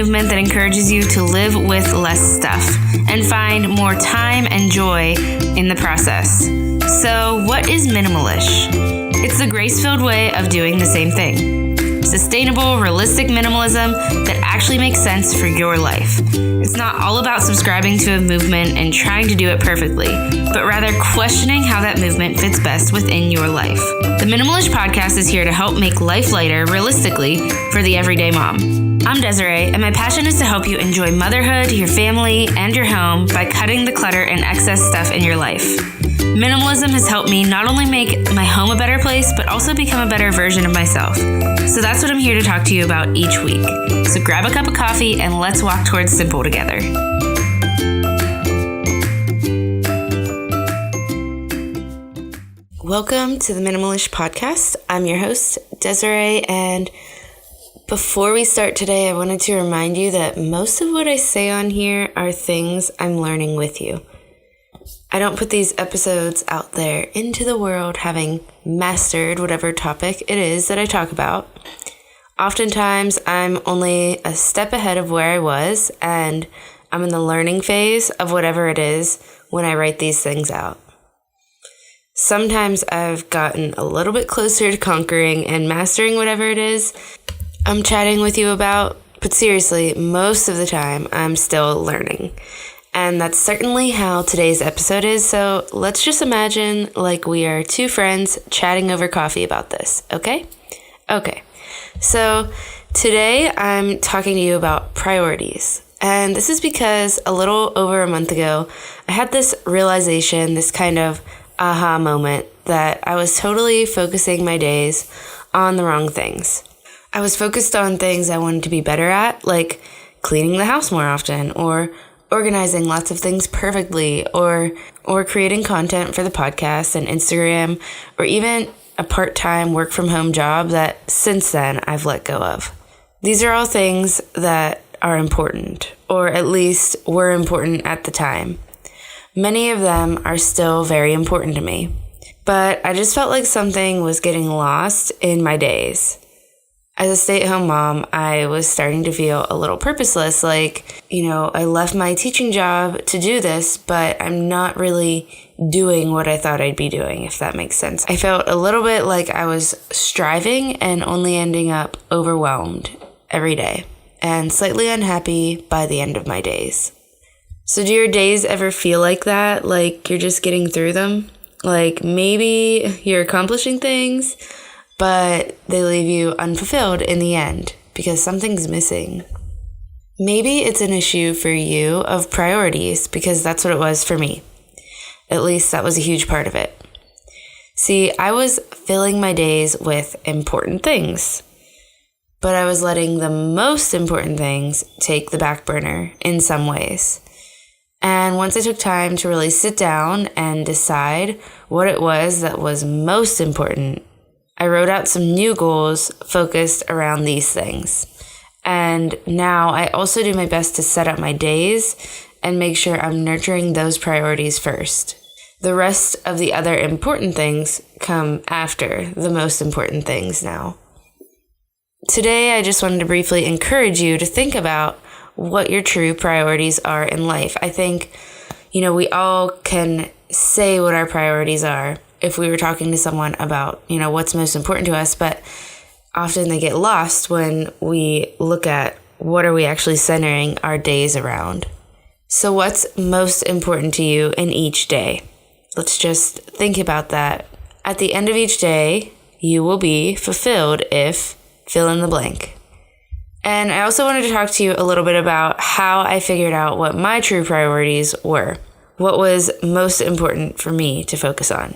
movement that encourages you to live with less stuff and find more time and joy in the process. So, what is Minimalish? It's the grace-filled way of doing the same thing. Sustainable, realistic minimalism that actually makes sense for your life. It's not all about subscribing to a movement and trying to do it perfectly, but rather questioning how that movement fits best within your life. The Minimalish Podcast is here to help make life lighter, realistically, for the everyday mom. I'm Desiree, and my passion is to help you enjoy motherhood, your family, and your home by cutting the clutter and excess stuff in your life. Minimalism has helped me not only make my home a better place, but also become a better version of myself. So that's what I'm here to talk to you about each week. So grab a cup of coffee and let's walk towards simple together. Welcome to the Minimalish Podcast. I'm your host, Desiree, and before we start today, I wanted to remind you that most of what I say on here are things I'm learning with you. I don't put these episodes out there into the world having mastered whatever topic it is that I talk about. Oftentimes, I'm only a step ahead of where I was, and I'm in the learning phase of whatever it is when I write these things out. Sometimes I've gotten a little bit closer to conquering and mastering whatever it is I'm chatting with you about, but seriously, most of the time, I'm still learning. And that's certainly how today's episode is, so let's just imagine like we are two friends chatting over coffee about this, okay? Okay, so today I'm talking to you about priorities. And this is because a little over a month ago, I had this realization, this kind of aha moment that I was totally focusing my days on the wrong things. I was focused on things I wanted to be better at, like cleaning the house more often, or organizing lots of things perfectly, or creating content for the podcast and Instagram, or even a part-time work-from-home job that since then I've let go of. These are all things that are important, or at least were important at the time. Many of them are still very important to me, but I just felt like something was getting lost in my days. As a stay-at-home mom, I was starting to feel a little purposeless, like, I left my teaching job to do this, but I'm not really doing what I thought I'd be doing, if that makes sense. I felt a little bit like I was striving and only ending up overwhelmed every day, and slightly unhappy by the end of my days. So do your days ever feel like that, like you're just getting through them? Like maybe you're accomplishing things, but they leave you unfulfilled in the end because something's missing. Maybe it's an issue for you of priorities because that's what it was for me. At least that was a huge part of it. See, I was filling my days with important things, but I was letting the most important things take the back burner in some ways. And once I took time to really sit down and decide what it was that was most important, I wrote out some new goals focused around these things. And now I also do my best to set up my days and make sure I'm nurturing those priorities first. The rest of the other important things come after the most important things now. Today, I just wanted to briefly encourage you to think about what your true priorities are in life. I think, we all can say what our priorities are if we were talking to someone about, what's most important to us, but often they get lost when we look at what are we actually centering our days around. So what's most important to you in each day? Let's just think about that. At the end of each day, you will be fulfilled if fill in the blank. And I also wanted to talk to you a little bit about how I figured out what my true priorities were. What was most important for me to focus on.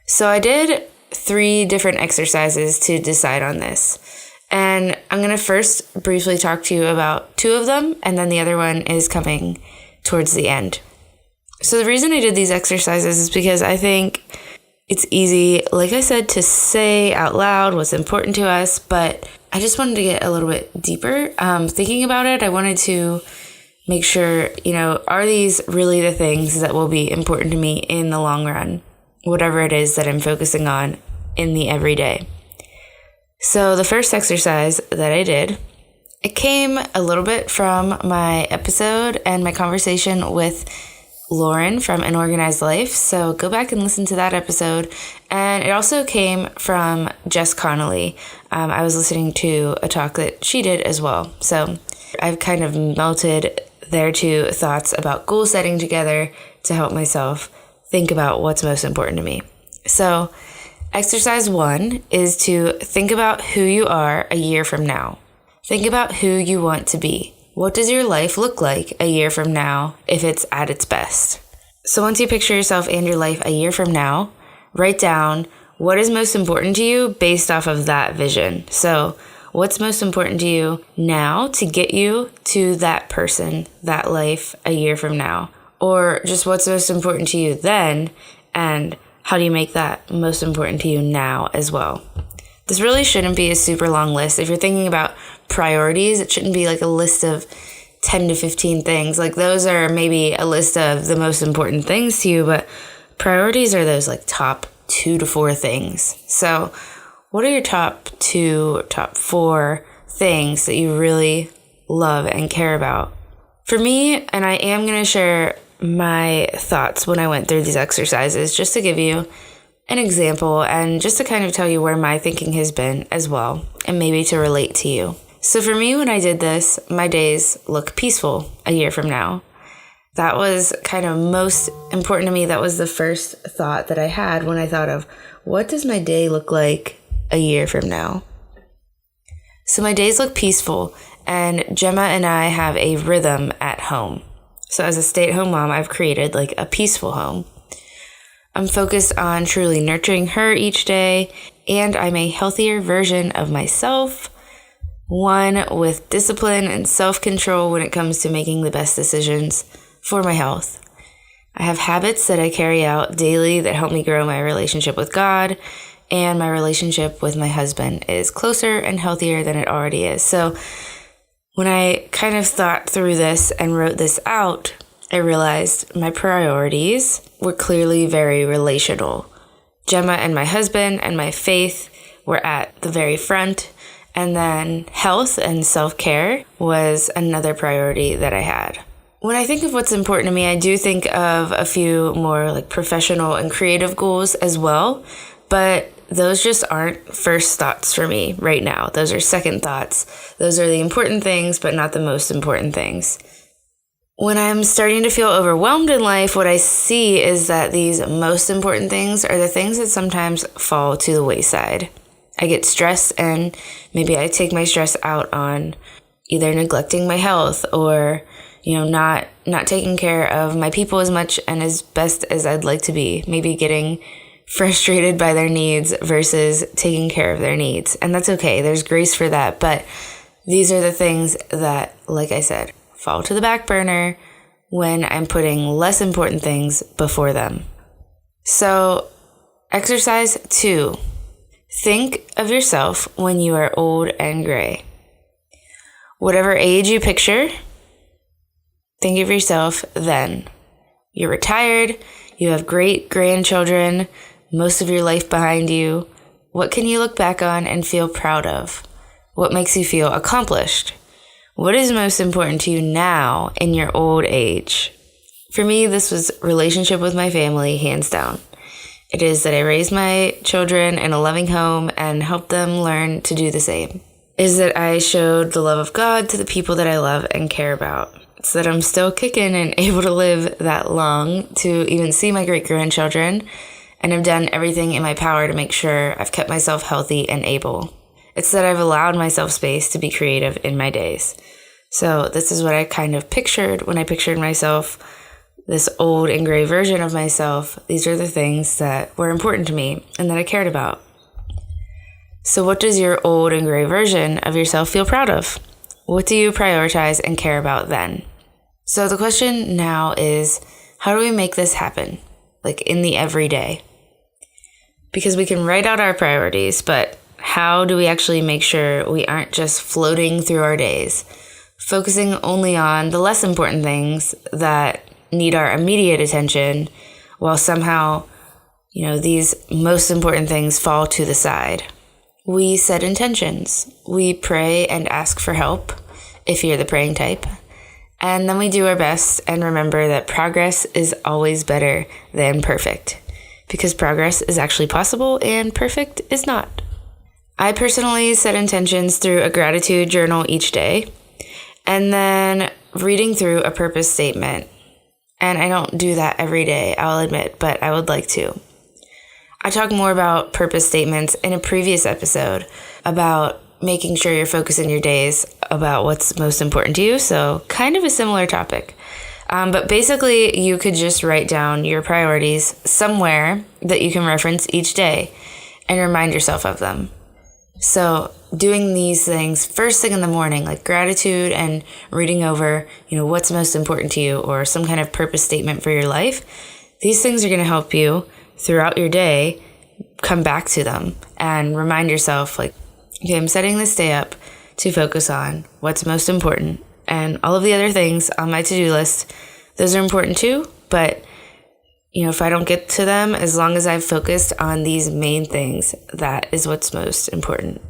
So I did 3 different exercises to decide on this. And I'm going to first briefly talk to you about 2 of them, and then the other one is coming towards the end. So the reason I did these exercises is because I think it's easy, like I said, to say out loud what's important to us, but I just wanted to get a little bit deeper. Thinking about it, I wanted to make sure, are these really the things that will be important to me in the long run? Whatever it is that I'm focusing on in the everyday. So the first exercise that I did It came a little bit from my episode and my conversation with Lauren from An Organized Life. So go back and listen to that episode. And it also came from Jess Connolly. I was listening to a talk that she did as well. So I've kind of melted their two thoughts about goal setting together to help myself think about what's most important to me. So exercise 1 is to think about who you are a year from now. Think about who you want to be. What does your life look like a year from now if it's at its best? So once you picture yourself and your life a year from now, write down what is most important to you based off of that vision. So what's most important to you now to get you to that person, that life a year from now? Or just what's most important to you then, and how do you make that most important to you now as well? This really shouldn't be a super long list. If you're thinking about priorities, it shouldn't be like a list of 10 to 15 things. Like those are maybe a list of the most important things to you, but priorities are those like top 2 to 4 things. So what are your top 2, top 4 things that you really love and care about? For me, and I am going to share my thoughts when I went through these exercises, just to give you an example and just to kind of tell you where my thinking has been as well, and maybe to relate to you. So for me, when I did this, my days look peaceful a year from now. That was kind of most important to me. That was the first thought that I had when I thought of what does my day look like a year from now? So my days look peaceful, and Gemma and I have a rhythm at home. So as a stay-at-home mom, I've created like a peaceful home. I'm focused on truly nurturing her each day, and I'm a healthier version of myself, one with discipline and self-control when it comes to making the best decisions for my health. I have habits that I carry out daily that help me grow my relationship with God, and my relationship with my husband is closer and healthier than it already is. So when I kind of thought through this and wrote this out, I realized my priorities were clearly very relational. Gemma and my husband and my faith were at the very front, and then health and self-care was another priority that I had. When I think of what's important to me, I do think of a few more like professional and creative goals as well, but those just aren't first thoughts for me right now. Those are second thoughts. Those are the important things, but not the most important things. When I'm starting to feel overwhelmed in life, what I see is that these most important things are the things that sometimes fall to the wayside. I get stressed, and maybe I take my stress out on either neglecting my health or, not taking care of my people as much and as best as I'd like to be. Maybe getting frustrated by their needs versus taking care of their needs. And that's okay. There's grace for that. But these are the things that, like I said, fall to the back burner when I'm putting less important things before them. So, exercise 2. Think of yourself when you are old and gray. Whatever age you picture, think of yourself then. You're retired, you have great grandchildren, most of your life behind you. What can you look back on and feel proud of? What makes you feel accomplished? What is most important to you now in your old age? For me, this was relationship with my family, hands down. It is that I raise my children in a loving home and help them learn to do the same. It is that I showed the love of God to the people that I love and care about. It's that I'm still kicking and able to live that long to even see my great-grandchildren, and I've done everything in my power to make sure I've kept myself healthy and able. It's that I've allowed myself space to be creative in my days. So this is what I kind of pictured when I pictured myself, this old and gray version of myself. These are the things that were important to me and that I cared about. So what does your old and gray version of yourself feel proud of? What do you prioritize and care about then? So the question now is, how do we make this happen? Like in the everyday? Because we can write out our priorities, but how do we actually make sure we aren't just floating through our days, focusing only on the less important things that need our immediate attention, while somehow, these most important things fall to the side? We set intentions. We pray and ask for help. if you're the praying type. And then we do our best and remember that progress is always better than perfect, because progress is actually possible and perfect is not. I personally set intentions through a gratitude journal each day and then reading through a purpose statement. And I don't do that every day, I'll admit, but I would like to. I talk more about purpose statements in a previous episode about making sure you're focusing your days about what's most important to you. So kind of a similar topic. But basically, you could just write down your priorities somewhere that you can reference each day and remind yourself of them. So doing these things first thing in the morning, like gratitude and reading over, what's most important to you or some kind of purpose statement for your life, these things are going to help you throughout your day come back to them and remind yourself, like, okay, I'm setting this day up to focus on what's most important, and all of the other things on my to-do list, those are important too, but if I don't get to them, as long as I've focused on these main things, that is what's most important.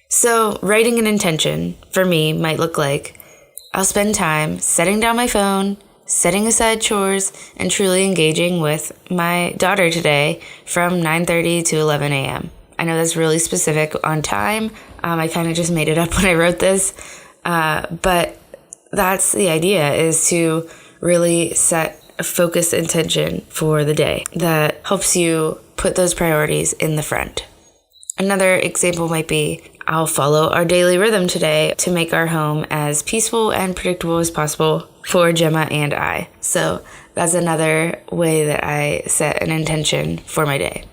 So writing an intention for me might look like I'll spend time setting down my phone, setting aside chores, and truly engaging with my daughter today from 9:30 to 11 a.m. I know that's really specific on time. I kind of just made it up when I wrote this. But that's the idea, is to really set a focused intention for the day that helps you put those priorities in the front. Another example might be, I'll follow our daily rhythm today to make our home as peaceful and predictable as possible for Gemma and I. So that's another way that I set an intention for my day.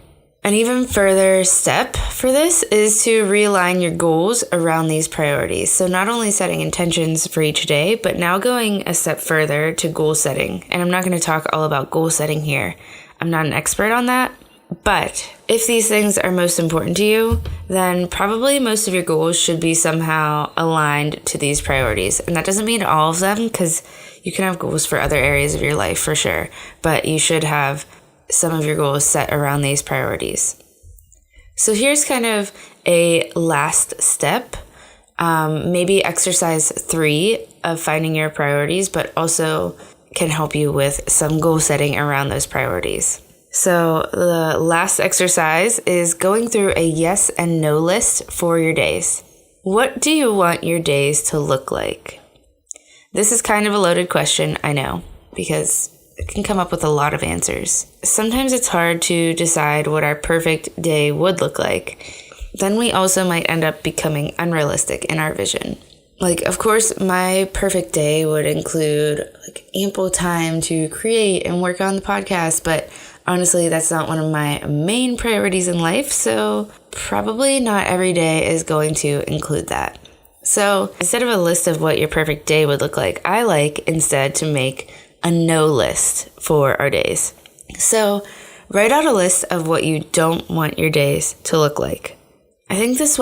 An even further step for this is to realign your goals around these priorities. So not only setting intentions for each day, but now going a step further to goal setting. And I'm not going to talk all about goal setting here. I'm not an expert on that. But if these things are most important to you, then probably most of your goals should be somehow aligned to these priorities. And that doesn't mean all of them, because you can have goals for other areas of your life for sure. But you should have some of your goals set around these priorities. So here's kind of a last step, maybe exercise 3 of finding your priorities, but also can help you with some goal setting around those priorities. So the last exercise is going through a yes and no list for your days. What do you want your days to look like? This is kind of a loaded question, I know, because it can come up with a lot of answers. Sometimes it's hard to decide what our perfect day would look like. Then we also might end up becoming unrealistic in our vision. Like, of course, my perfect day would include ample time to create and work on the podcast, but honestly, that's not one of my main priorities in life, so probably not every day is going to include that. So instead of a list of what your perfect day would look like, I like instead to make a no list for our days. So write out a list of what you don't want your days to look like. I think this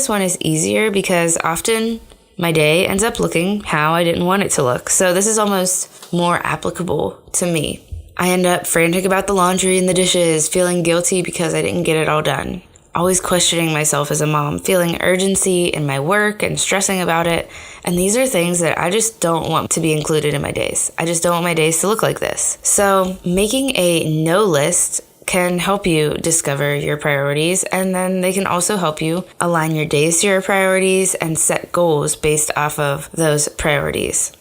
one is easier because often my day ends up looking how I didn't want it to look. So this is almost more applicable to me. I end up frantic about the laundry and the dishes, feeling guilty because I didn't get it all done. Always questioning myself as a mom, feeling urgency in my work and stressing about it. And these are things that I just don't want to be included in my days. I just don't want my days to look like this. So making a no list can help you discover your priorities, and then they can also help you align your days to your priorities and set goals based off of those priorities.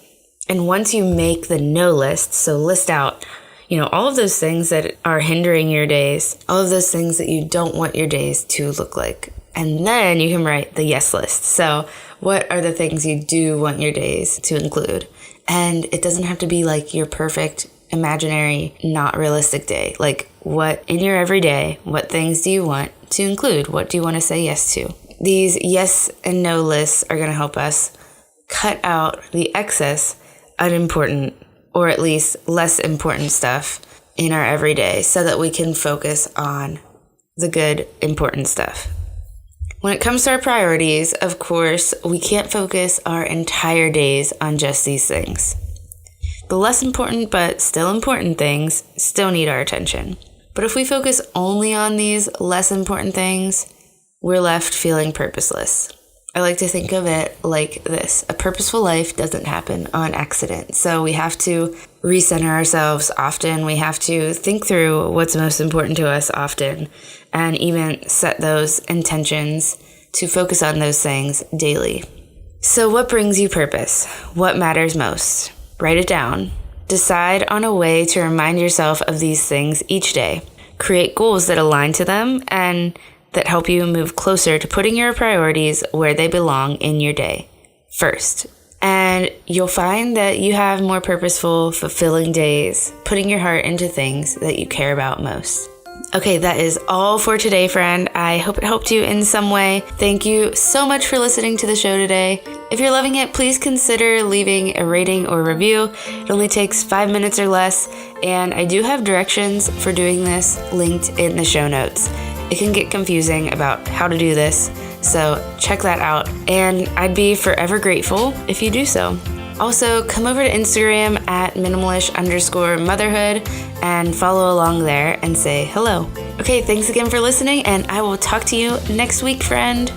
And once you make the no list, so list out all of those things that are hindering your days, all of those things that you don't want your days to look like. And then you can write the yes list. So what are the things you do want your days to include? And it doesn't have to be like your perfect, imaginary, not realistic day. Like, what in your everyday, what things do you want to include? What do you want to say yes to? These yes and no lists are going to help us cut out the excess, unimportant, or at least less important stuff in our everyday so that we can focus on the good, important stuff. When it comes to our priorities, of course, we can't focus our entire days on just these things. The less important but still important things still need our attention. But if we focus only on these less important things, we're left feeling purposeless. I like to think of it like this. A purposeful life doesn't happen on accident. So we have to recenter ourselves often. We have to think through what's most important to us often, and even set those intentions to focus on those things daily. So what brings you purpose? What matters most? Write it down. Decide on a way to remind yourself of these things each day. Create goals that align to them and that help you move closer to putting your priorities where they belong in your day first. And you'll find that you have more purposeful, fulfilling days, putting your heart into things that you care about most. Okay, that is all for today, friend. I hope it helped you in some way. Thank you so much for listening to the show today. If you're loving it, please consider leaving a rating or review. It only takes 5 minutes or less, and I do have directions for doing this linked in the show notes. It can get confusing about how to do this, so check that out, and I'd be forever grateful if you do so. Also, come over to Instagram at minimalish_motherhood and follow along there and say hello. Okay, thanks again for listening, and I will talk to you next week, friend.